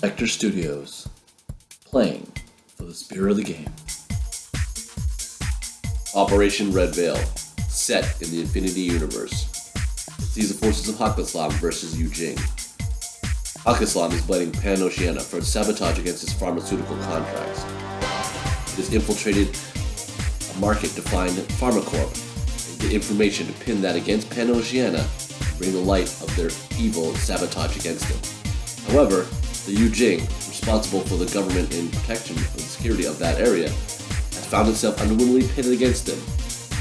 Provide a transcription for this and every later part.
Spectre Studios, playing for the spirit of the game. Operation Red Veil, set in the Infinity Universe. It sees the forces of Hakaslam versus Yu Jing. Hakaslam is blaming Pan-Oceania for its sabotage against its pharmaceutical contracts. It has infiltrated a market-defined pharmacorp and get information to pin that against Pan-Oceania and bring the light of their evil sabotage against it. However, the Yu Jing, responsible for the government and protection of the security of that area, has found itself unwillingly pitted against them,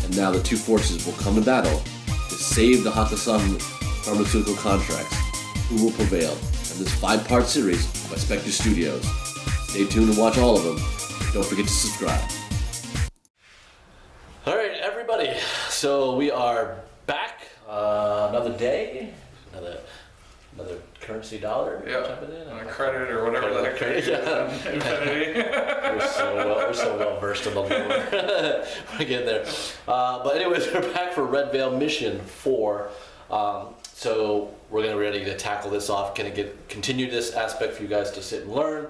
and now the two forces will come to battle to save the Hakaslam pharmaceutical contracts. Who will prevail? In this 5-part series by Spectre Studios. Stay tuned and watch all of them. And don't forget to subscribe. Alright, everybody. So we are back. Another day. Another currency dollar. Yeah. Jumping in. A credit or whatever that credit is in Infinity. We're so well versed in the lore. We're getting there. But anyways, we're back for Red Veil Mission 4. So we're gonna ready to tackle this off. Continue this aspect for you guys to sit and learn.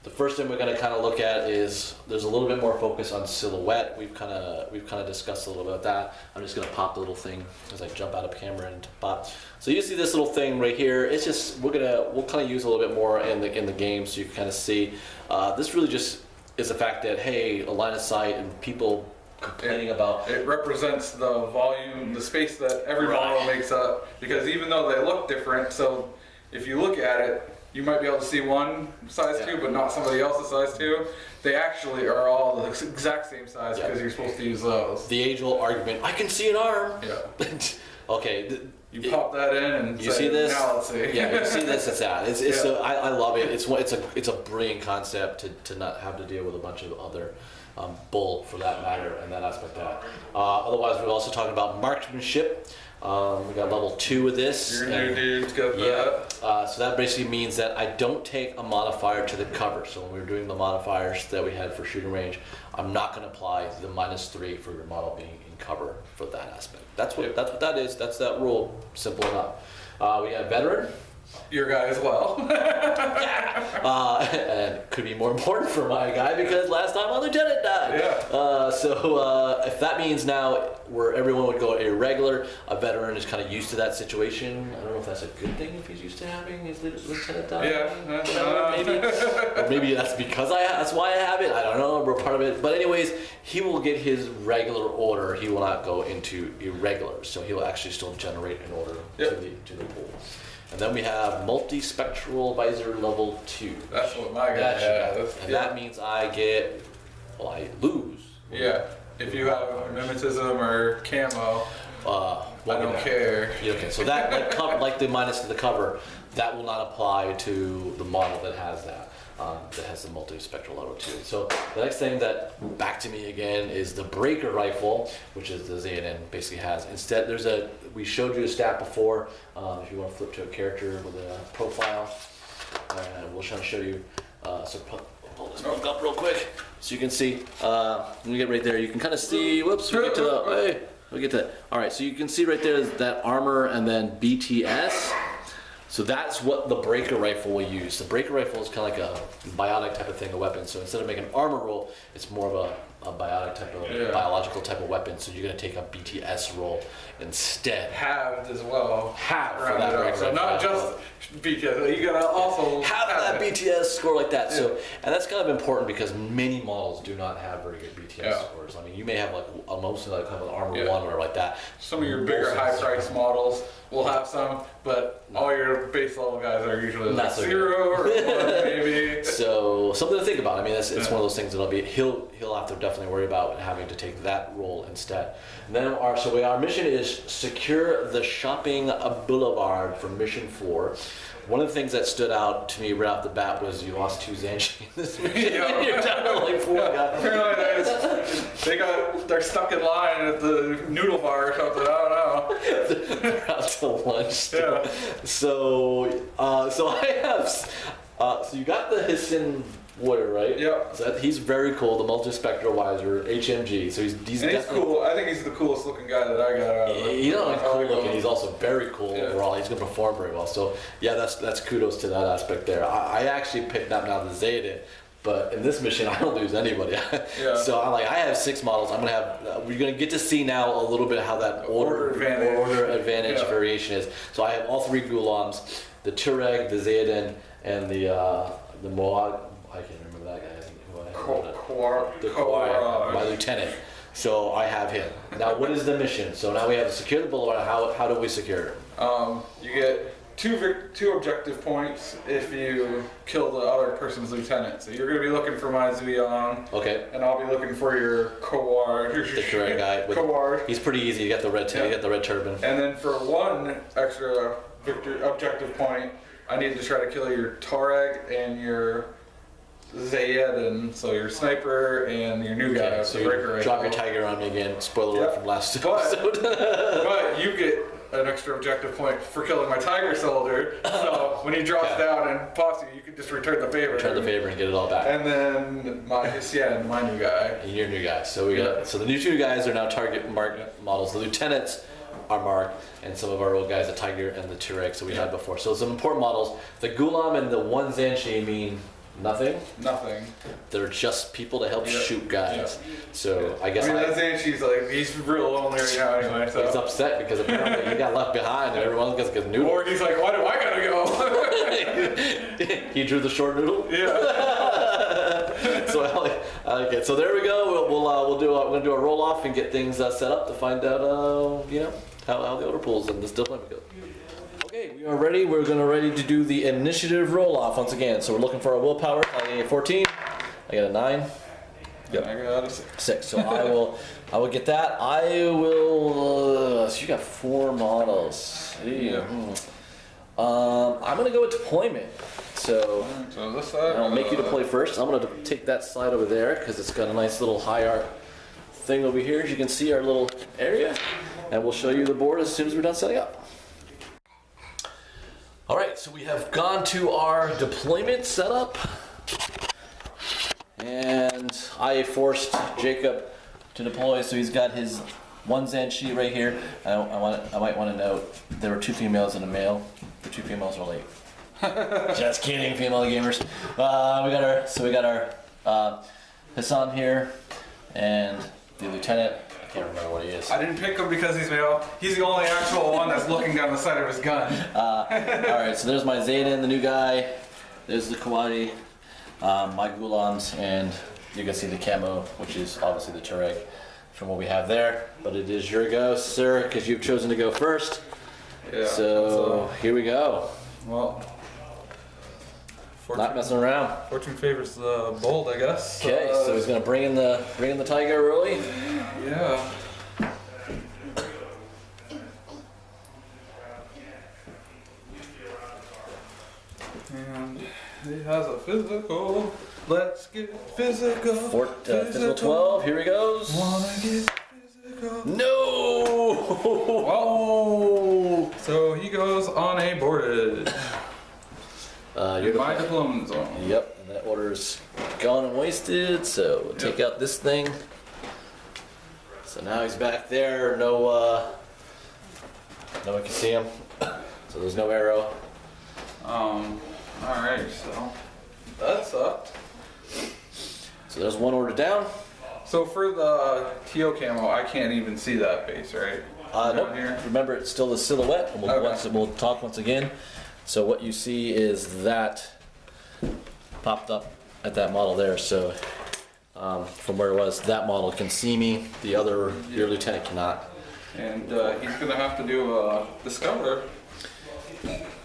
The first thing we're gonna kind of look at is there's a little bit more focus on silhouette. We've kind of discussed a little bit of that. I'm just gonna pop the little thing as I jump out of camera and pop. So you see this little thing right here. It's just we'll kind of use a little bit more in the game so you can kind of see. This really just is the fact that hey, a line of sight and people complaining about. It represents the volume, the space that every model makes up. Because even though they look different, so if you look at it, you might be able to see one size 2, but not somebody else's size 2. They actually are all the exact same size because you're supposed to use those. The age-old argument, I can see an arm. Yeah. Okay. You pop that in and you say, see this? Now let's see. Yeah, you see this? It's that. I love it. It's a brilliant concept to not have to deal with a bunch of other bull for that matter and that aspect of that. Otherwise, we're also talking about marksmanship. We got level 2 of this. Your new dude's got that. So that basically means that I don't take a modifier to the cover. So when we were doing the modifiers that we had for shooting range, I'm not going to apply the -3 for your model being in cover for that aspect. That's what that is. That's that rule. Simple enough. We have veteran. Your guy as well. And could be more important for my guy because last time my lieutenant died. Yeah. So if that means now where everyone would go irregular, a veteran is kind of used to that situation. I don't know if that's a good thing if he's used to having his lieutenant die. Yeah. Maybe. Or maybe that's because that's why I have it. I don't know. We're part of it. But anyways, he will get his regular order. He will not go into irregular. So he will actually still generate an order to the pool. And then we have multi-spectral visor level 2. That's what my guy has. And that means I lose. Yeah. If you have mimetism or camo, I don't care. Yeah, okay, so that like the minus to the cover, that will not apply to the model that has that. That has the multi-spectral level 2. So the next thing that back to me again is the breaker rifle, which is the ZNN basically has. Instead, we showed you a stat before. If you want to flip to a character with a profile, and we'll try to show you. So pull this book up real quick so you can see. When you get right there, you can kind of see. Whoops, we get to the. Hey, we get to. All right, so you can see right there that armor and then BTS. So that's what the breaker rifle will use. The breaker rifle is kind of like a biotic type of thing, a weapon. So instead of making an armor roll, it's more of a biotic type of biological type of weapon. So you're going to take a BTS roll instead. Halved as well. Halved for that breaker rifle. So not just BTS, you got to also have that BTS score like that. Yeah. So, and that's kind of important because many models do not have very good BTS scores. I mean, you may have like mostly like kind of an armor 1 or like that. Some of your bigger high-priced models will have some, but all your base level guys are usually like 0 or 1 maybe. So something to think about. I mean, it's one of those things that'll be he'll have to definitely worry about having to take that role instead. And then our mission is secure the shopping boulevard for mission 4. One of the things that stood out to me right off the bat was you lost 2 Zanshi in this mission. You're down to like 4 guys. Apparently they're stuck in line at the noodle bar or something. I don't know. They're out to lunch still. Yeah. So I have. So you got the Hissin Warrior, right? Yep. So he's very cool. The multi-spectral visor, HMG. So he's And he's definitely cool. I think he's the coolest looking guy that I got out of it. He's not only I cool like looking, him. he's also very cool overall. He's going to perform very well. So yeah, that's kudos to that aspect there. I actually picked up now the Zayden, but in this mission I don't lose anybody. Yeah. So I have 6 models. I'm gonna have we're gonna get to see now a little bit how that order advantage Yeah. variation is. So I have all 3 Gulams, the Tureg, the Zayden, and the Moag. I can't remember that guy. The Kawhi, my lieutenant. So I have him. Now, what is the mission? So now we have to secure the boulevard. How do we secure it? You get two objective points if you kill the other person's lieutenant. So you're going to be looking for my Zuyan. Okay. And I'll be looking for your Kawar. The correct guy. Kawar. He's pretty easy. You got the red you got the red turban. And then for 1 extra objective point, I need to try to kill your Tareg and your Zayed, so your sniper and your new guy. Okay, so you drop your tiger on me again. Spoiler alert from last episode. But you get an extra objective point for killing my tiger soldier. So when he drops down and pops you can just return the favor. Return the favor and get it all back. And then my new guy. And your new guy. So we got the new 2 guys are now target marked models. The lieutenants are marked, and some of our old guys, the tiger and the Turek, so we had before. So some important models. The Gulam and the 1 Zanshi mean nothing. Nothing. They're just people to help shoot guys. So I guess that Zanshi's like, he's real lonely right now anyway. So. He's upset because apparently he got left behind and everyone gets noodle. Or he's like, why do I gotta go? He drew the short noodle. Yeah. So I like it. So there we go. We're gonna do a roll off and get things set up to find out how the order pulls and this deployment goes. Okay, we are ready. We're ready to do the initiative roll off once again. So we're looking for a willpower. I got a 14. I got a 9. Yep. I got a 6. So I will get that. I will. So you got 4 models. Yeah. I'm gonna go with deployment. So this side. I'll make you deploy first. I'm gonna take that slide over there because it's got a nice little high art thing over here. As you can see, our little area, and we'll show you the board as soon as we're done setting up. All right, so we have gone to our deployment setup, and I forced Jacob to deploy. So he's got his 1 Zanshi right here. I might want to note there were 2 females and a male. The 2 females are late. Just kidding, female gamers. We got our Hassan here, and the lieutenant. I can't remember what he is. I didn't pick him because he's male. He's the only actual one that's looking down the sight of his gun. All right, so there's my Zayden, the new guy. There's the Kawadi, my Gulams, and you can see the camo, which is obviously the Turek from what we have there. But it is your go, sir, because you've chosen to go first. Yeah. So here we go. Well, Not messing around. Fortune favors the bold, I guess. Okay, so he's gonna bring in the tiger early. Yeah. And he has a physical. Let's get physical. Physical 12. Here he goes. Wanna get physical? No. Well, so he goes on a boarded. You're My deployment zone. Yep, and that order's gone and wasted, so we'll take out this thing. So now he's back there, no one can see him, so there's no arrow. Alright, so that sucked. So there's 1 order down. So for the TO camo, I can't even see that base, right? Nope. Remember, it's still the silhouette, and we'll talk once again. So what you see is that popped up at that model there. So from where it was, that model can see me. The other, your lieutenant cannot. And he's gonna have to do a discover.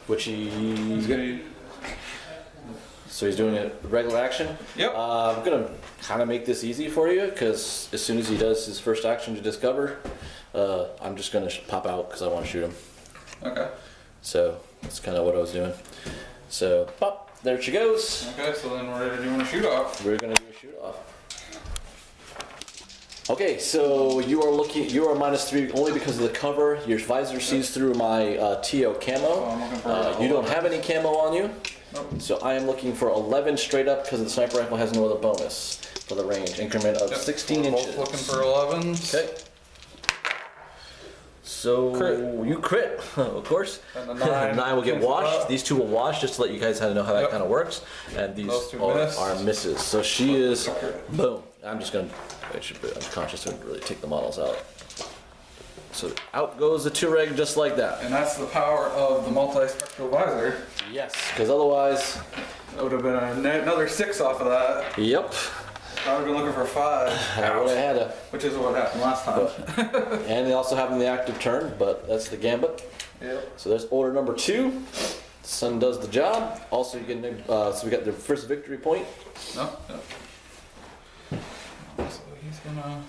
Which He's gonna. So he's doing a regular action. Yep. I'm gonna kind of make this easy for you because as soon as he does his first action to discover, I'm just gonna pop out because I want to shoot him. Okay. So that's kind of what I was doing. So pop, there she goes. Okay, so then we're doing a shoot off. We're gonna do a shoot off. Okay, so you are -3 only because of the cover. Your visor sees through my TO camo. You don't have any camo on you. Nope. So I am looking for 11 straight up because the sniper rifle has no other bonus for the range increment of Yep. 16 We're inches. both looking for 11s. Okay. So Crit. you crit, of course. And the 9 9 will get cancels washed. out. These two will wash just to let you guys know how that Yep. kind of works. And these Those two are, miss. are misses. So she is boom. I'm just gonna. I should be unconscious to really take the models out. So out goes the 2-reg just like that. And that's the power of the multi-spectral visor. Yes, because otherwise, That would have been another 6 off of that. yep. I would have been looking for 5. I would have had a. Which is what happened last time. And they also have them in the active turn, but that's the gambit. Yep. So there's order number 2. Sun does the job. Also, you get so we got the first victory point. No, no. So he's gonna.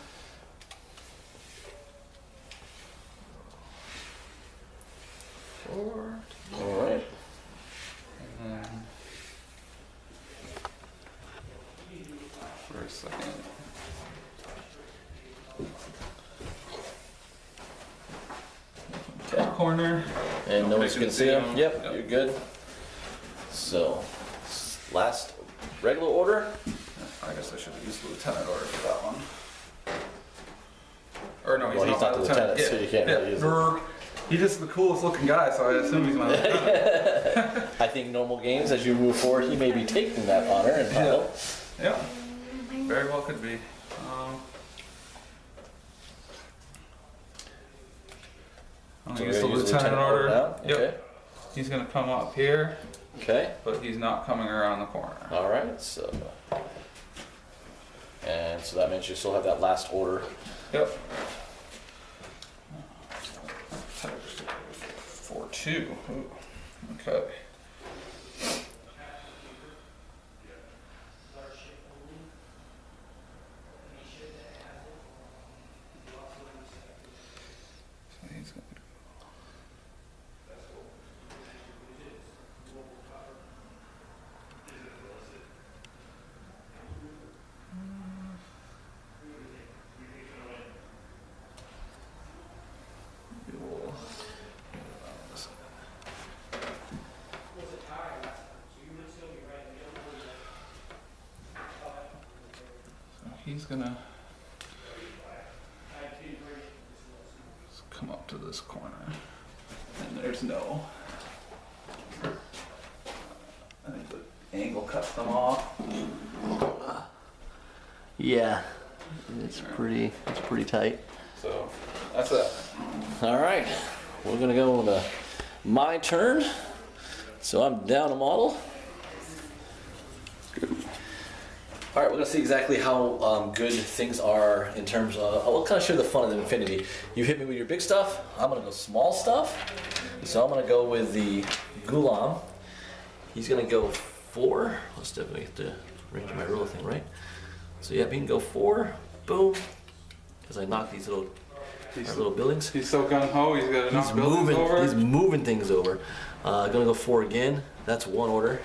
Forward. All right. And then. For a second. Okay. Corner. And no one's They gonna can see see him. 'em. Yep, Yep. you're good. So, last regular order. I guess I should have used the lieutenant order for that one. Or no, he's Well, not he's not my the lieutenant, so you can't really use it. Brr. He's just the coolest looking guy, so I assume he's my lieutenant. I think normal games, as you move forward, he may be taking that honor and title. Yeah, very well could be. I'm So gonna we're use the gonna use the lieutenant order. now. Yep. Okay. He's gonna come up here, Okay. but he's not coming around the corner. All right. So, and so that means you still have that last order. Yep. 4-2. Ooh. Okay. So he's gonna he's gonna just come up to this corner, and there's no. I think the angle cuts them off. Yeah, it's pretty tight. So that's it. All right, we're gonna go to my turn. So I'm down a model. All right, we're gonna see exactly how good things are in terms of. I'll kind of show you the fun of the Infinity. You hit me with your big stuff. I'm gonna go small stuff. So I'm gonna go with the Gulam. He's gonna go 4. Let's definitely have to arrange my ruler thing right. So yeah, we can go 4. Boom. Because I knocked these little buildings. He's so gung ho. He's got to knock He's buildings moving. over. He's moving things over. Gonna go 4 again. That's 1 order.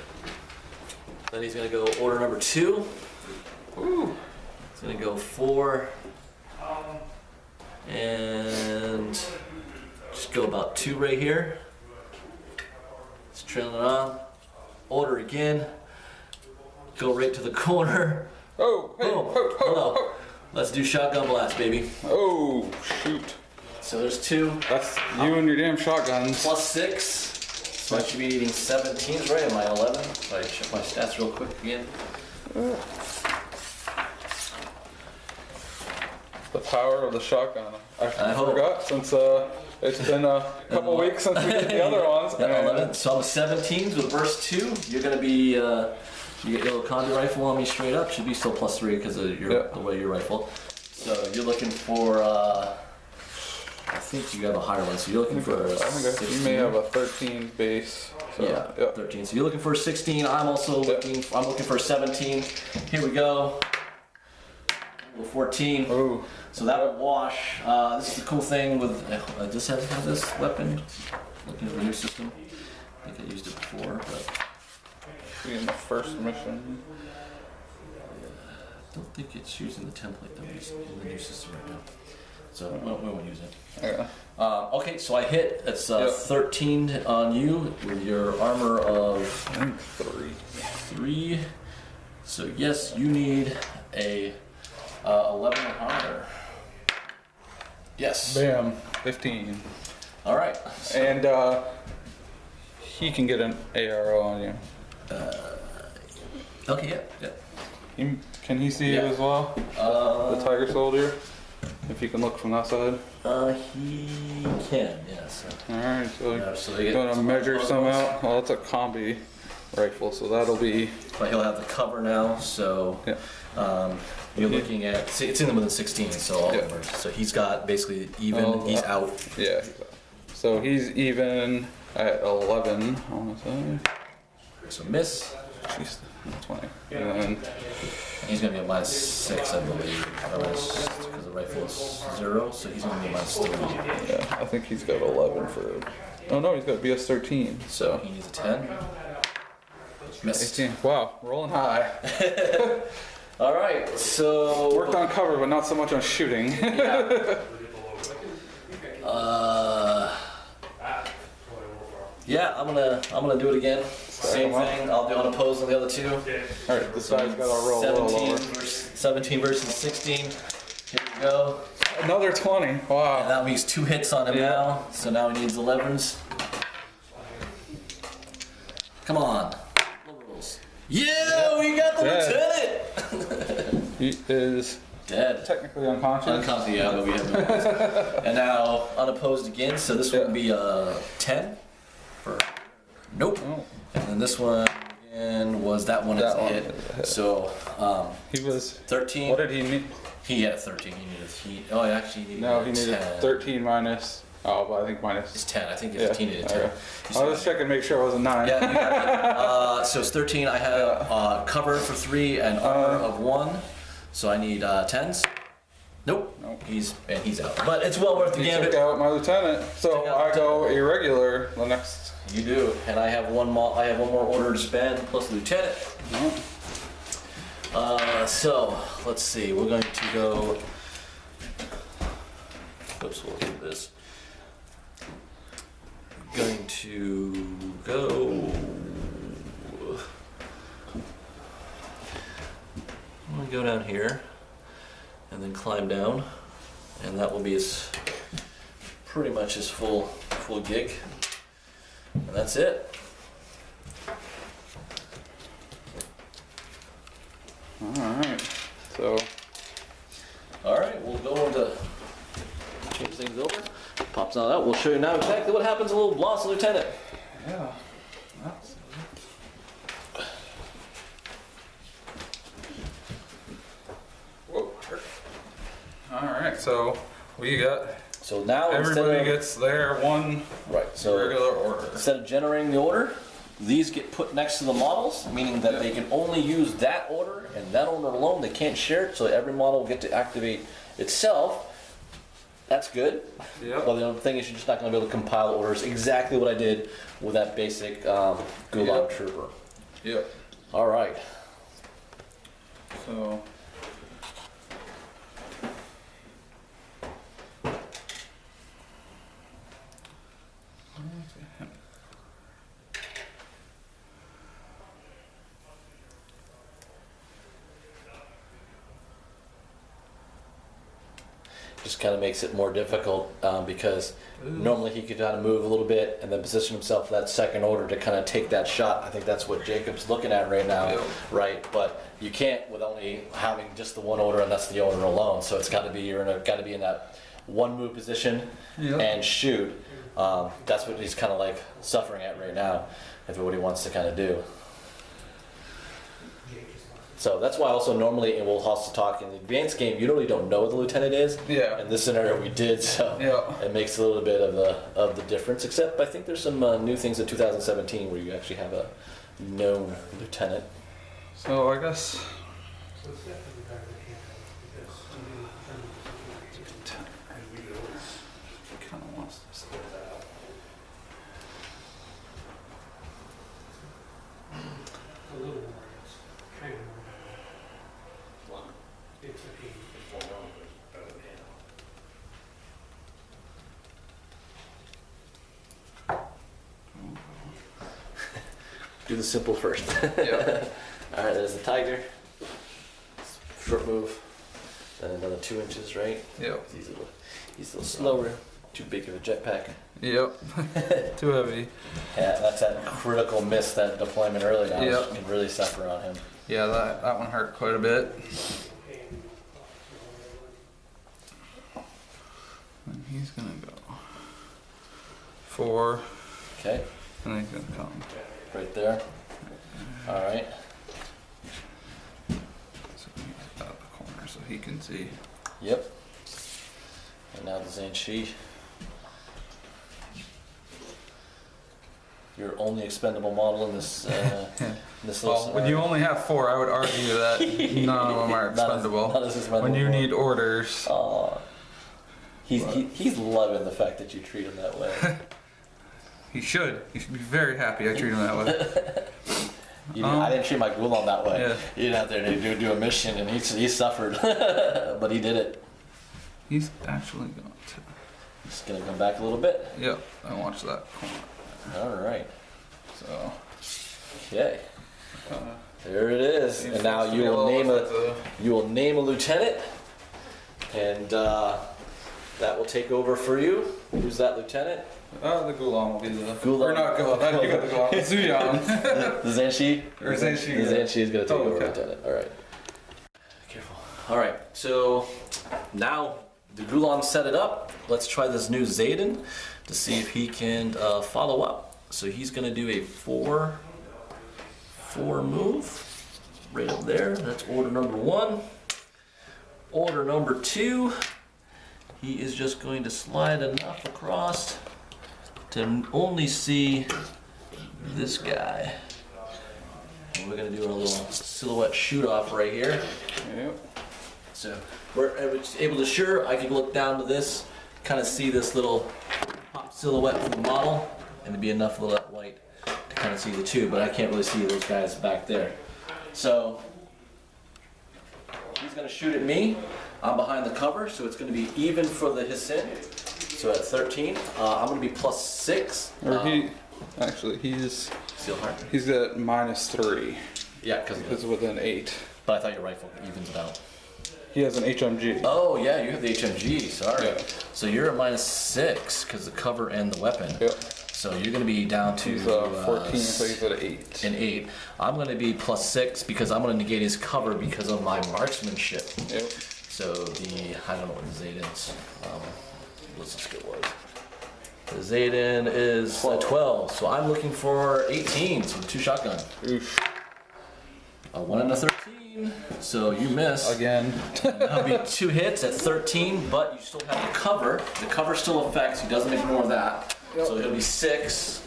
Then he's gonna go order number 2. Ooh. He's gonna go 4. And just go about 2 right here. Just trailing it on. Order again. Go right to the corner. Oh, hey, Boom. ho, ho, Hello. ho. Let's do shotgun blast, baby. Oh, shoot. So there's 2 That's you and your damn shotguns. plus 6. So I should be eating 17s, right? Am I 11? So I check my stats real quick again. The power of the shotgun. I I hope. forgot since it's been a couple weeks since we did the other ones. Yeah, and 11. So I'm 17s with burst 2. You're gonna be, you get your little conduit rifle on me straight up. Should be still plus 3 because of the way your rifle. So you're looking for, I think you have a higher one. So you're looking for I think 16. you may have a 13 base. So, Yeah, 13. So you're looking for a 16. I'm also looking. I'm looking for a 17. Here we go. 14. Ooh. So that would wash. This is the cool thing with. Does it have this weapon? Looking at the new system. I think I used it before, but Be in the first mission. I don't think it's using the template that we used in the new system right now. so we won't use it. Yeah. Okay, so I hit. It's Yep. 13 on you with your armor of I think 3. 3. So yes, you need a 11 or higher. Yes. Bam, 15. All right. So, And he can get an ARO on you. okay. Yeah. Can he see you Yeah. as well? The Tiger Soldier? If you can look from that side. He can. Yes. Alright, so Yeah, so they you get want to some measure more some photos. out? Well, that's a combi rifle, so that'll be. But he'll have the cover now, so Yeah. you're looking at. See, it's in them within 16, so all Yeah. over. So he's got basically even. Oh, he's out. Yeah. So he's even at 11, I want to say. So miss. Jeez, 20. And then, He's gonna be a -6, I believe, because the rifle is 0, so he's gonna be a -3. yeah, I think he's got 11 for. Oh no, he's got BS 13. So he needs a 10. Missed. 18. Wow, rolling high. All right, so Worked on cover, but not so much on shooting. yeah. Yeah, I'm gonna do it again. Same them up. thing. I'll do unopposed on the other two. All right, this guy's got to roll a little 17 lower. versus, 17 versus 16. Here we go. Another 20. And Wow. that means 2 hits on him Yeah. now. So now he needs 11s. Come on. Liberals. Yeah, we got the lieutenant. He is Dead. technically unconscious. Unconscious, yeah, but we have no ones. And now unopposed again. So this Yeah. will be a 10. For nope. Oh. And then this one again was that one is That a one hit. is a hit. So He was. 13. What did he need? He had a 13. He needed. Oh, actually, he needed. No, a he needed 10. 13 minus. Oh, but I think minus. It's 10. I think Yeah. it's he needed 10. Okay. He's I was just checking to make sure it wasn't 9. Yeah, you got it. So it's 13. I have cover for 3 and armor of 1. So I need 10s. Nope. Nope. He's out. But it's well worth the He gambit. took out my lieutenant. So Took out I go irregular the next. You do, and I have one more. I have one more order to spend plus lieutenant. So let's see. We're going to go. Oops, we'll do this. Going to go. I'm gonna go down here, and then climb down, and that will be his pretty much his full gig. And that's it. Alright. So. Alright, we'll go on to change things over. Pops on out. We'll show you now exactly what happens to a little Blossom Lieutenant. Yeah. That's. Whoa. Alright, so we got. So now Everybody instead of, gets their one right, so regular order. instead of generating the order, these get put next to the models, meaning that they can only use that order and that order alone. They can't share it, so every model will get to activate itself. That's good. Yep. Well, the other thing is you're just not going to be able to compile orders exactly what I did with that basic Gulag Yep. Trooper. Yep. All right. So. Just kind of makes it more difficult because normally he could kind of move a little bit and then position himself for that second order to kind of take that shot. I think that's what Jacob's looking at right now, Yeah. right? But you can't with only having just the one order and that's the order alone. So it's got to be got to be in that one move position Yeah. and shoot. That's what he's kind of like suffering at right now. If what he wants to kind of do. So that's why also normally, and we'll also talk in the advanced game, you really don't know what the lieutenant is. Yeah. In this scenario we did, so Yeah. it makes a little bit of the difference. Except I think there's some new things in 2017 where you actually have a known lieutenant. So I guess. Kind of wants this. A little more, yes. Kind of more. It's a Do the simple first. Yep. All right, there's the tiger. Short move. Then another 2 inches, right? Yep. He's a little slower. Too big of a jetpack. Yep. Too heavy. Yeah, that's that critical miss, that deployment early now. Yep. Can really suffer on him. Yeah, that one hurt quite a bit. And he's gonna go 4, Okay, and then he's gonna come. right there. All right. So he's out the corner so he can see. Yep. And now the Zanshi. Your only expendable model in this this little Well, when you only have 4, I would argue that none of them are expendable. Not as expendable. When you need orders. Aw. He's loving the fact that you treat him that way. He should. He should be very happy I treat him that way. I didn't treat my Gulam that way. Yeah. He went out there to do a mission and he suffered, but he did it. He's actually going to. Just gonna come back a little bit. Yep, I watched that corner. All right. So. Okay. There it is. And now you will name a lieutenant, and that will take over for you. Who's that lieutenant? The Gulam will be the. Gulam. Or not Gulam. You got the Gulam. Zuyan. The Zanshi? Or Zanshi. The Zanshi is going to take over okay. lieutenant. All right. Careful. All right. So now the Gulam set it up. Let's try this new Zayden to see if he can follow up. So he's going to do a 4 move right up there. That's order number 1. Order number 2, he is just going to slide enough across to only see this guy. And we're going to do a little silhouette shoot off right here. Yep. So we're able to I can look down to this, kind of see this little pop silhouette from the model, and it'd be enough of that light to kind of see the 2, but I can't really see those guys back there. So he's going to shoot at me. I'm behind the cover, so it's going to be even for the Hisin. So at 13, I'm going to be +6. Or he's Steel heart. he's at -3 Yeah, because because within 8. but I thought your rifle evens it out. He has an HMG. Oh yeah, you have the HMG. Sorry. Yeah. So you're at -6 because the cover and the weapon. Yep. So you're going to be down to He's 14, so he's at 8. an 8. I'm going to be +6 because I'm going to negate his cover because of my marksmanship. Yep. So I don't know what the Zayden is. Let's just get what. The Zayden is 12. So I'm looking for 18s with 2 shotgun. Oof. A 1 and a 13. So you miss. Again. That'll be 2 hits at 13, but you still have the cover. The cover still affects. He doesn't ignore that. Yep. So it'll be 6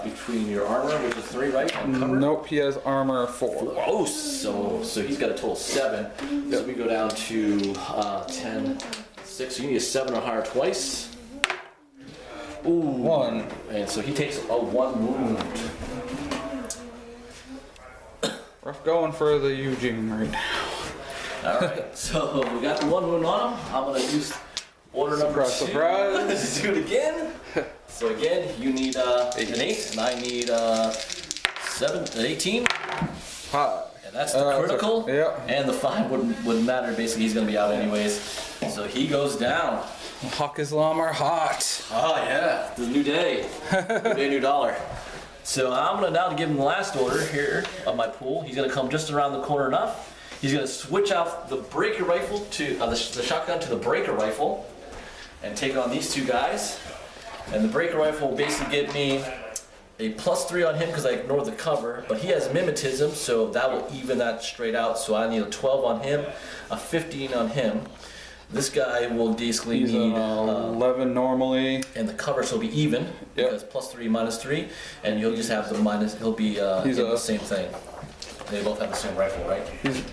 between your armor, which is 3, right? And cover. Nope, he has armor 4. Oh, so he's got a total of 7. So we go down to 10, 6. So you need a 7 or higher twice. Ooh. 1. And so he takes a 1 wound. Rough going for the Eugene right now. All right. So we got the 1 wound on him. I'm gonna use order number 2. Surprise. Let's do it again. So again, you need an 8, and I need 18. Hot. And that's the critical. Yeah. And the 5 wouldn't matter. Basically, he's gonna be out anyways. So he goes down. Hawk Islam are hot. Oh yeah, the new day. New day, new dollar. So I'm gonna now give him the last order here of my pool. He's gonna come just around the corner enough. He's gonna switch out the breaker rifle to the shotgun to the breaker rifle, and take on these 2 guys. And the breaker rifle will basically give me a +3 on him because I ignored the cover, but he has mimetism, so that will even that straight out. So I need a 12 on him, a 15 on him. This guy will basically He's need 11 normally. and the cover, so it'll be even. Yep. Because +3, -3, and you'll just have the minus. He'll be the same thing. They both have the same rifle, right? He's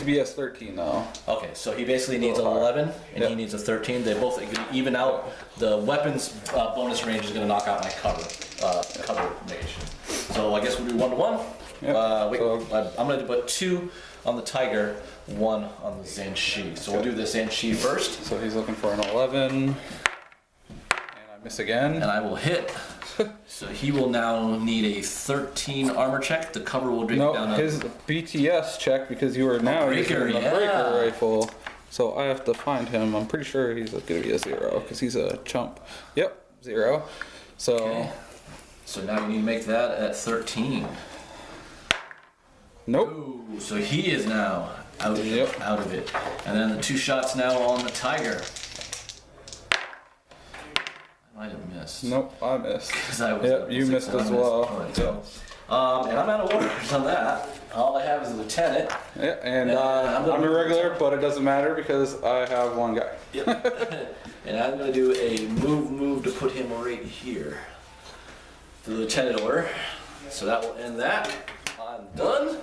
BS 13 now. Okay, so he basically needs an 11 and he needs a 13. They both even out. The weapons bonus range is going to knock out my cover negation. So I guess we'll do 1 to 1. Yep. I'm going to put 2 on the Tiger, 1 on the Zanshi. So we'll do the Zanshi first. So he's looking for an 11. And I miss again. And I will hit. So he will now need a 13 armor check. The cover will drink No, down to his BTS check because you are now breaker, using the yeah. breaker rifle. So I have to find him. I'm pretty sure he's gonna be a 0 because he's a chump. Yep, 0. So. Okay. So now you need to make that at 13. Nope. Ooh, so he is now out, Yep. out of it. And then the 2 shots now on the tiger. I might have missed. Nope, I missed. 'Cause I was Yep, up you 6 missed and I as missed. well. Alright, so, and I'm out of orders on that. All I have is a lieutenant. Yeah, and I'm I'm a regular, but it doesn't matter because I have one guy. Yep. And I'm going to do a move to put him right here. The lieutenant order. So that will end that. I'm done.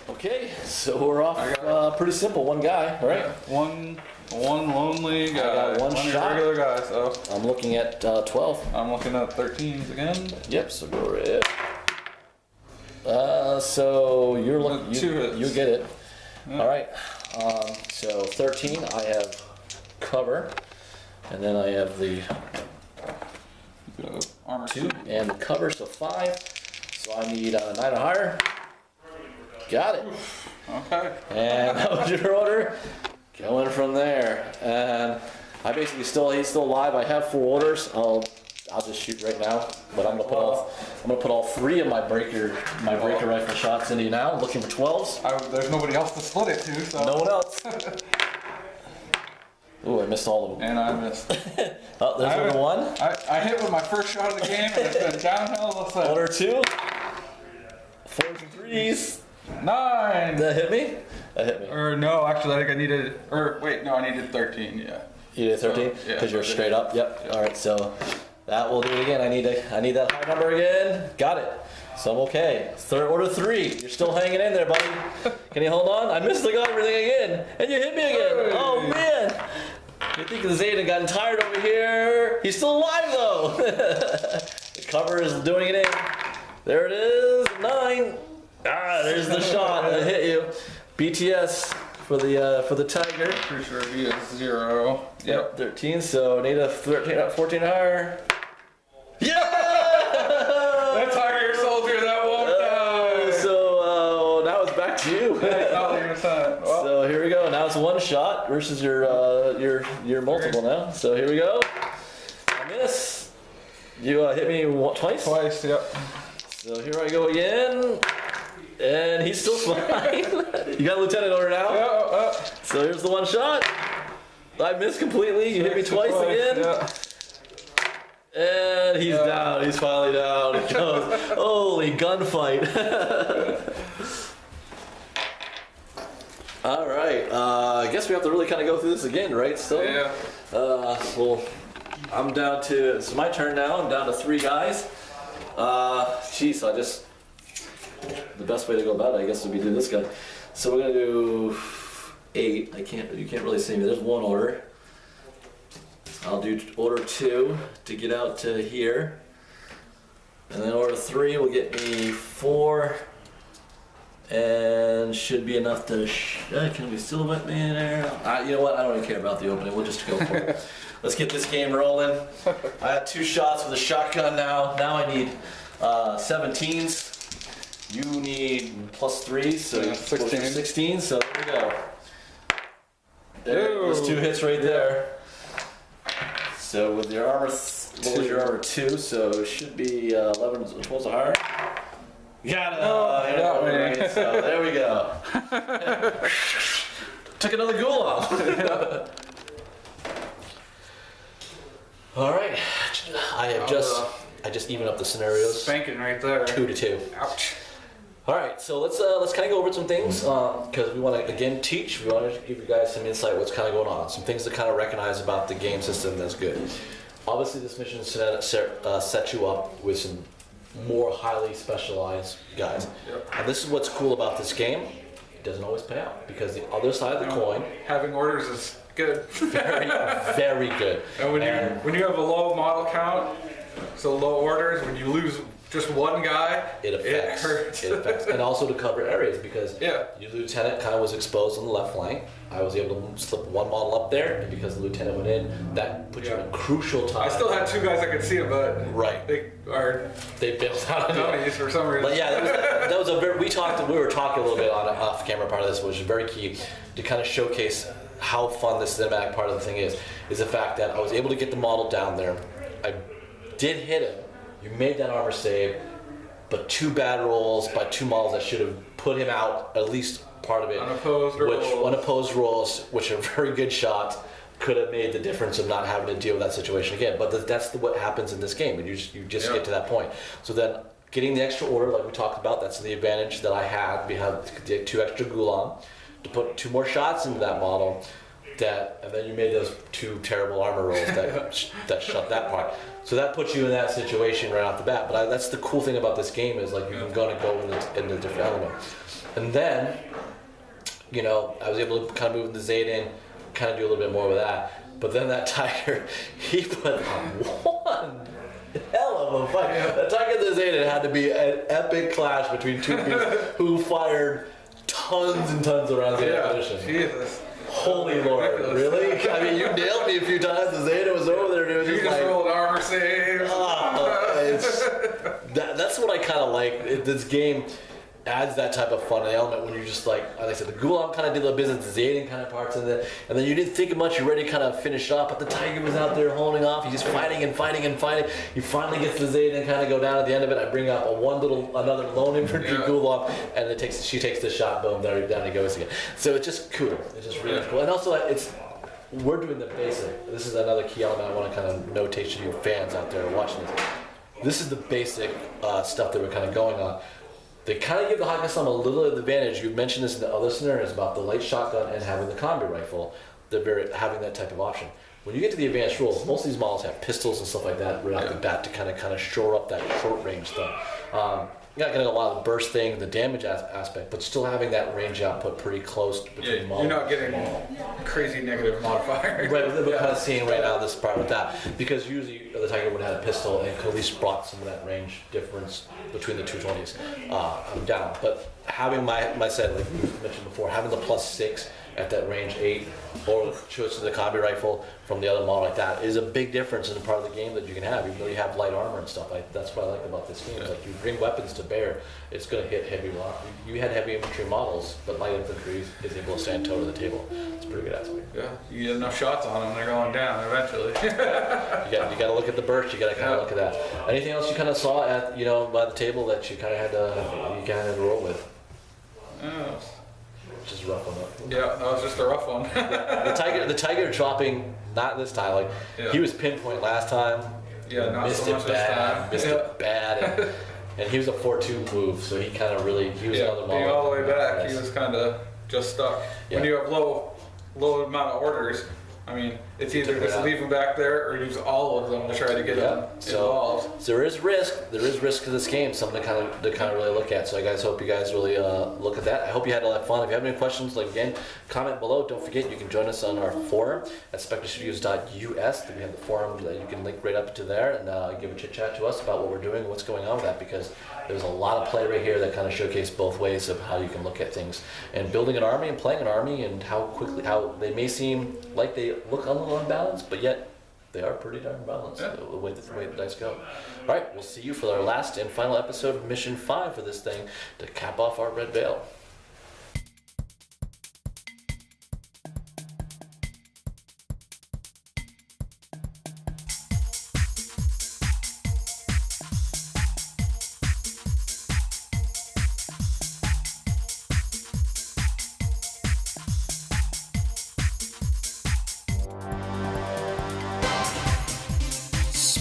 Okay, so we're off. Pretty simple, one guy, all right? One lonely guy. got one shot. regular guy, so I'm looking at 12. I'm looking at 13s again. Yep, so go right. So you're looking. Two hits. You get it. Yeah. All right. So 13. I have cover, and then I have the Armor 2 and the cover. So 5. So I need 9 or higher. Got it. Okay. And that was your order. Going from there. And I basically he's still alive. I have 4 orders. I'll just shoot right now. But I'm gonna put all 3 of my breaker rifle shots into you now. Looking for 12s. There's nobody else to split it to, so. No one else. Ooh, I missed all of them. And I missed. Oh, there's order 1. I hit with my first shot of the game, and it's been downhill since. Order 2. 4s and 3s. 9. That hit me? That hit me. Or no, actually, I think I needed. Or wait, no, I needed 13. Yeah. You did 13? Yeah, Because you're 13. straight up? Yep. Alright, so that will do it again. I need that high number again. Got it. So I'm okay. Order 3. You're still hanging in there, buddy. Can you hold on? I missed everything again. And you hit me again. Hey. Oh man. You think the Zayden gotten tired over here? He's still alive though. The cover is doing it in. There it is. 9. Ah, there's the shot that hit you. BTS for the tiger. Pretty sure he is 0. Yep. 13. So need a 13, 14 higher. Yeah! That tiger soldier that won't die. So now it's back to you. Well, So here we go. Now it's 1 shot versus your multiple now. So here we go. I miss. You hit me twice. twice. Yep. So here I go again. And he's still fine. You got a lieutenant order now. Yeah. So here's the 1 shot. I missed completely. You hit me twice again. Yeah. And he's down. He's finally down. He goes, holy gunfight. All right. I guess we have to really kind of go through this again, right? Still. Yeah. Well, I'm down to. It's my turn now. I'm down to 3 guys. Geez, the best way to go about it, I guess, would be do this guy. So we're gonna do 8. You can't really see me. There's 1 order. I'll do order 2 to get out to here. And then order 3 will get me 4. And should be enough to, can we still let me in there? You know what, I don't even care about the opening, we'll just go for it. Let's get this game rolling. I have 2 shots with a shotgun now. Now I need 17s. You need +3, so Yeah, 16. 16. 16, so there we go. Ooh. There's 2 hits right there. So with your armor, what was your armor 2? So it should be 11, 12 or higher. Got it. got me. Right, so there we go. Took another ghoul off. All right. I just evened up the scenarios. Spanking right there. 2 to 2. Ouch. All right, so let's kind of go over some things because we want to again teach. We want to give you guys some insight what's kind of going on, some things to kind of recognize about the game system that's good. Obviously, this mission set you up with some more highly specialized guys, and this is what's cool about this game. It doesn't always pay out because the other side of the coin, Having orders is good. very, very good. And when you have a low model count, so low orders, when you lose just one guy, it affects. hurts. It affects. And also to cover areas because Yeah. your lieutenant kind of was exposed on the left flank. I was able to slip one model up there, and because the lieutenant went in, that put you in a crucial time. I still had two guys that could see him, but Right. they are They bailed out. dummies for some reason. But yeah, that was a very. We were talking a little bit on an off-camera part of this, which is very key to kind of showcase how fun this cinematic part of the thing is the fact that I was able to get the model down there. I did hit him. You made that armor save, but 2 bad rolls by 2 models that should have put him out at least part of it. Unopposed rolls, which are very good shots, could have made the difference of not having to deal with that situation again. But that's what happens in this game, and you just get to that point. So then, getting the extra order, like we talked about, that's the advantage that I had. We had 2 extra Gulam to put 2 more shots into that model. And then you made those 2 terrible armor rolls that shut that part. So that puts you in that situation right off the bat. But that's the cool thing about this game is like you're going to go in the different elements. And then, I was able to kind of move the Zayden, kind of do a little bit more with that. But then that Tiger, he put one hell of a fight. That Tiger and the Zayden had to be an epic clash between 2 people who fired tons and tons of rounds in ammunition. Jesus. Holy Lord, really? I mean, you nailed me a few times. The Zeta was over there doing You just rolled armor saves. That's what I kind of like. This game adds that type of fun element when you're just like I said, the Gulam kind of did the business, the Zayden kind of parts in it, and then you didn't think of much, you're ready to kind of finish up, but the Tiger was out there holding off, he's just fighting and fighting and fighting. He finally gets the Zayden and kind of go down at the end of it. I bring up another lone infantry Gulam, and she takes the shot, boom, down he goes again. So it's just cool. It's just really cool. And also we're doing the basic. This is another key element I want to kind of notate to you fans out there watching this. This is the basic stuff that we're kind of going on. They kind of give the Hakaslam a little advantage. You mentioned this in the other scenarios about the light shotgun and having the combi rifle. They're having that type of option. When you get to the advanced rules, most of these models have pistols and stuff like that right off the bat to kind of shore up that short range stuff. You're not getting a lot of the burst thing, the damage aspect, but still having that range output pretty close between models. You're not getting crazy negative modifier. Right, we're kind of seeing right now this part with that, because usually the Tiger would have had a pistol and could at least brought some of that range difference between the 220s. I'm down, but having my set, like we mentioned before, having the +6 at that range 8, or choice to the combi rifle from the other model like that is a big difference in the part of the game that you can have, even though you have light armor and stuff. That's what I like about this game. It's like you bring weapons to bear, it's going to hit heavy. You had heavy infantry models, but light infantry is able to stand toe to the table. It's a pretty good aspect. Yeah, you get enough shots on them, they're going down eventually. You got to look at the burst. You got to kind of look at that. Anything else you kind of saw at by the table that you kind of had to roll with? Just a rough one up. Yeah, that was just a rough one. The tiger dropping, not this time. He was pinpoint last time. Yeah, not missed so much it bad. this time. Missed it bad, and he was a 4-2 move, so he kind of really he was another being model. all the way back, he was kind of just stuck. Yeah. When you have low amount of orders, I mean, it's either just leave them back there or use all of them to try to get them involved. So there is risk. There is risk to this game. Something to kind of really look at. So I hope you guys really look at that. I hope you had a lot of fun. If you have any questions, again, comment below. Don't forget you can join us on our forum at spectrestudios.us. We have the forum that you can link right up to there and give a chit chat to us about what we're doing and what's going on with that, because there's a lot of play right here that kind of showcase both ways of how you can look at things and building an army and playing an army, and how they may seem like they look a little unbalanced, but yet they are pretty darn balanced, the way the dice go. All right, we'll see you for our last and final episode of Mission 5 for this thing to cap off our Red Veil.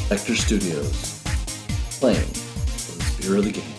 Spectre Studios, playing for the spirit of the game.